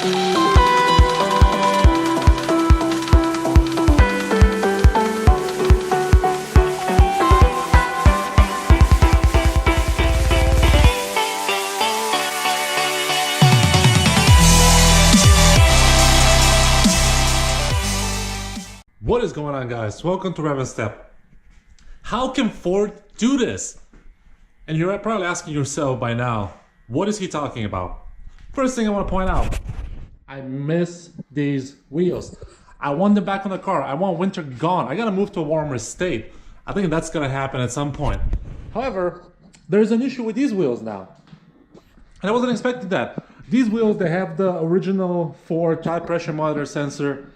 What is going on, guys? Welcome to Rev Step. How can Ford do this? And you're probably asking yourself by now, what is he talking about? First thing I want to point out, I miss these wheels. I want them back on the car. I want winter gone. I gotta move to a warmer state. I think that's gonna happen at some point. However, there's an issue with these wheels now. And I wasn't expecting that. These wheels, they have the original Ford tire pressure monitor sensor,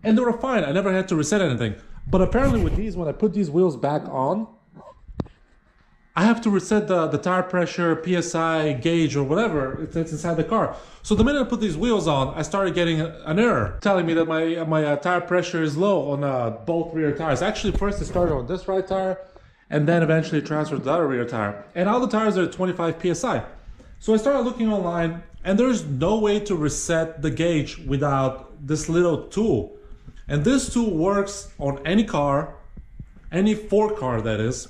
and they were fine. I never had to reset anything. But apparently with these, when I put these wheels back on, I have to reset the tire pressure, PSI, gauge, or whatever it's inside the car. So the minute I put these wheels on, I started getting an error telling me that my tire pressure is low on both rear tires. Actually, first it started on this right tire, and then eventually it transferred to the other rear tire. And all the tires are at 25 PSI. So I started looking online, and there's no way to reset the gauge without this little tool. And this tool works on any car, any Ford car that is,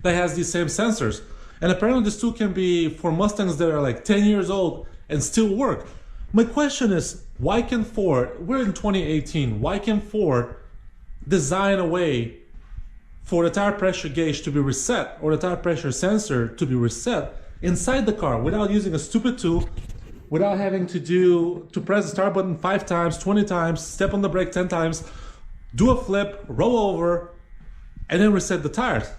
that has these same sensors. And apparently this tool can be for Mustangs that are like 10 years old and still work. My question is, why can Ford, we're in 2018, why can Ford design a way for the tire pressure gauge to be reset or the tire pressure sensor to be reset inside the car without using a stupid tool, without having to press the start button 5 times, 20 times, step on the brake 10 times, do a flip, roll over, and then reset the tires.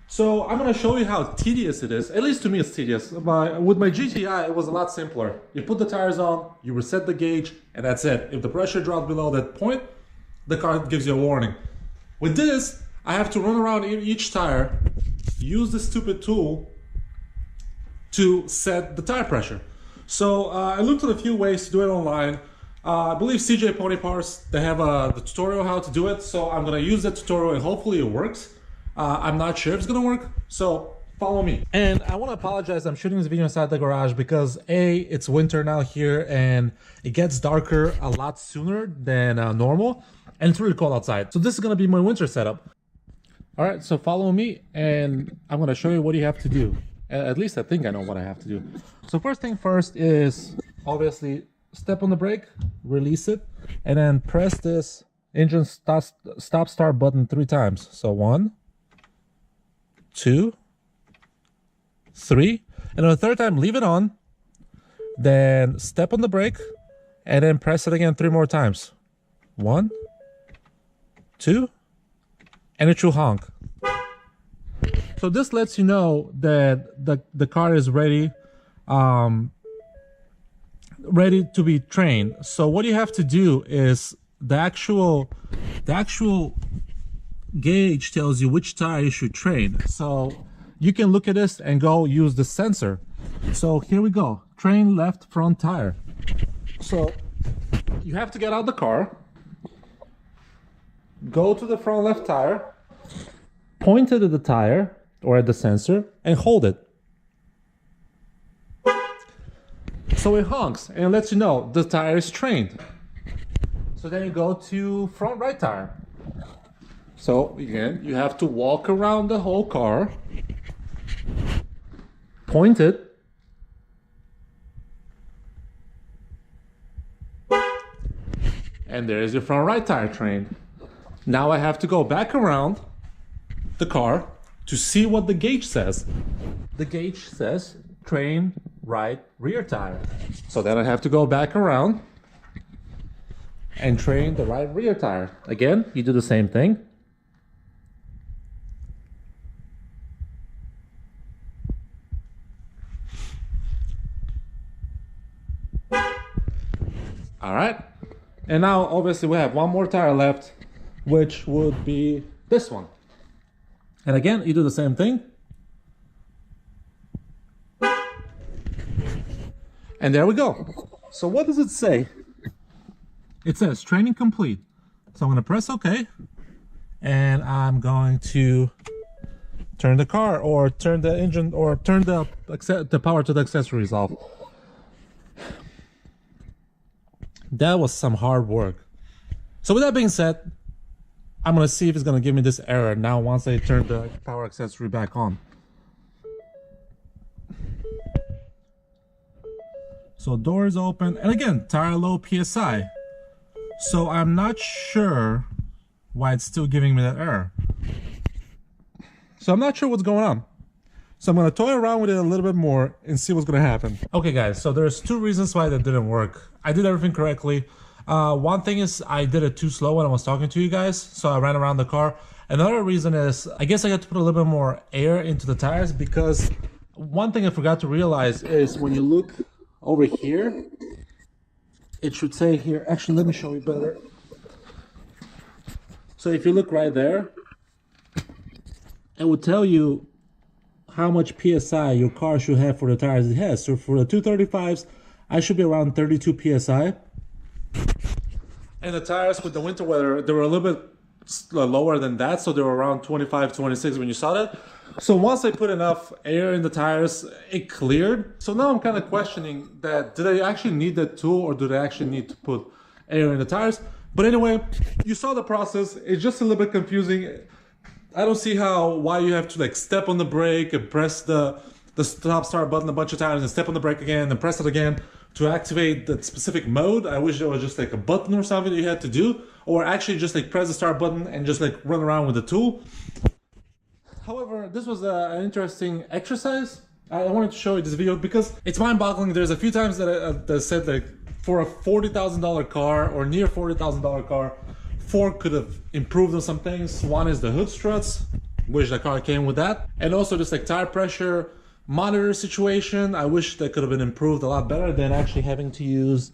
So I'm gonna show you how tedious it is. At least to me it's tedious. With my GTI, it was a lot simpler. You put the tires on, you reset the gauge, and that's it. If the pressure drops below that point, the car gives you a warning. With this, I have to run around each tire, use this stupid tool to set the tire pressure. So I looked at a few ways to do it online. I believe CJ Pony Parts, they have the tutorial how to do it. So I'm gonna use that tutorial and hopefully it works. I'm not sure if it's gonna work, so follow me. And I wanna apologize, I'm shooting this video inside the garage because A, it's winter now here and it gets darker a lot sooner than normal. And it's really cold outside. So this is gonna be my winter setup. All right, so follow me and I'm gonna show you what you have to do. At least I think I know what I have to do. So first thing first is obviously step on the brake, release it, and then press this engine stop start button 3 times. So 1, 2, 3, and on the 3rd time leave it on, then step on the brake and then press it again 3 more times. 1, 2, and it should honk. So this lets you know that the car is ready ready to be trained. So what you have to do is the actual gauge tells you which tire you should train. So you can look at this and go use the sensor. So here we go, train left front tire. So you have to get out of the car, go to the front left tire, point it at the tire or at the sensor and hold it. So it honks and lets you know the tire is trained. So then you go to front right tire. So again, you have to walk around the whole car, point it, and there's your front right tire trained. Now I have to go back around the car to see what the gauge says. The gauge says train right rear tire. So then I have to go back around and train the right rear tire. Again, you do the same thing. All right. And now obviously we have one more tire left, which would be this one. And again, you do the same thing. And there we go. So what does it say? It says training complete. So I'm going to press OK. And I'm going to turn the car or turn the engine or turn the power to the accessories off. That was some hard work. So with that being said, I'm gonna see if it's gonna give me this error now once I turn the power accessory back on. So door is open, and again, tire low PSI. So I'm not sure why it's still giving me that error. So I'm not sure what's going on. So I'm gonna toy around with it a little bit more and see what's gonna happen. Okay guys, so there's two reasons why that didn't work. I did everything correctly. One thing is I did it too slow when I was talking to you guys, so I ran around the car. Another reason is I guess I got to put a little bit more air into the tires, because one thing I forgot to realize is when you look over here, it should say here, actually let me show you better. So if you look right there, it would tell you how much PSI your car should have for the tires it has. So for the 235s, I should be around 32 PSI. And the tires with the winter weather, they were a little bit lower than that, so they were around 25, 26 when you saw that. So once I put enough air in the tires, it cleared. So now I'm kind of questioning that, did I actually need that tool, or do I actually need to put air in the tires? But anyway, you saw the process. It's just a little bit confusing. I don't see why you have to like step on the brake and press the stop start button a bunch of times and step on the brake again and press it again to activate that specific mode. I wish there was just like a button or something that you had to do, or actually just like press the start button and just like run around with the tool. However, this was an interesting exercise. I wanted to show you this video because it's mind-boggling. There's a few times that I said like for a $40,000 car or near $40,000 car, Ford could have improved on some things. One is the hood struts, wish the car came with that, and also just like tire pressure monitor situation. I wish that could have been improved a lot better than actually having to use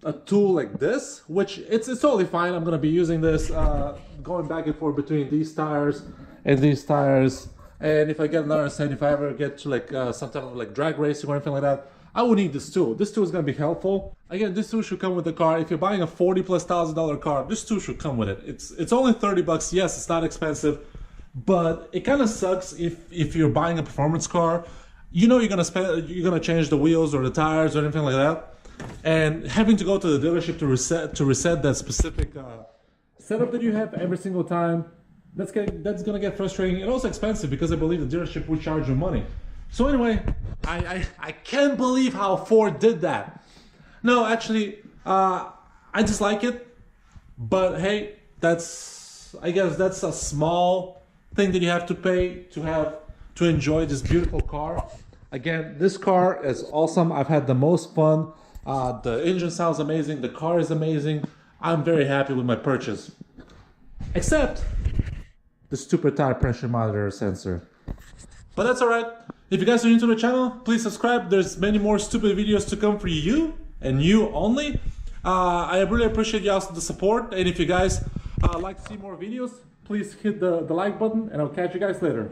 a tool like this, which it's totally fine. I'm gonna be using this, going back and forth between these tires and these tires. And if I get another set, if I ever get to like some type of like drag racing or anything like that, I will need this tool. This tool is gonna be helpful. Again, this tool should come with the car. If you're buying a $40,000+ car, this tool should come with it. It's only 30 bucks. Yes, it's not expensive, but it kind of sucks if you're buying a performance car. You know you're gonna change the wheels or the tires or anything like that, and having to go to the dealership to reset that specific setup that you have every single time. That's gonna get frustrating and also expensive, because I believe the dealership will charge you money. So anyway, I can't believe how Ford did that. No, actually, I just like it. But hey, I guess that's a small thing that you have to pay to enjoy this beautiful car. Again, this car is awesome. I've had the most fun. The engine sounds amazing. The car is amazing. I'm very happy with my purchase. Except the stupid tire pressure monitor sensor. But that's alright. If you guys are new to the channel, please subscribe. There's many more stupid videos to come for you, and you only. I really appreciate the support, and if you guys like to see more videos, please hit the like button, and I'll catch you guys later.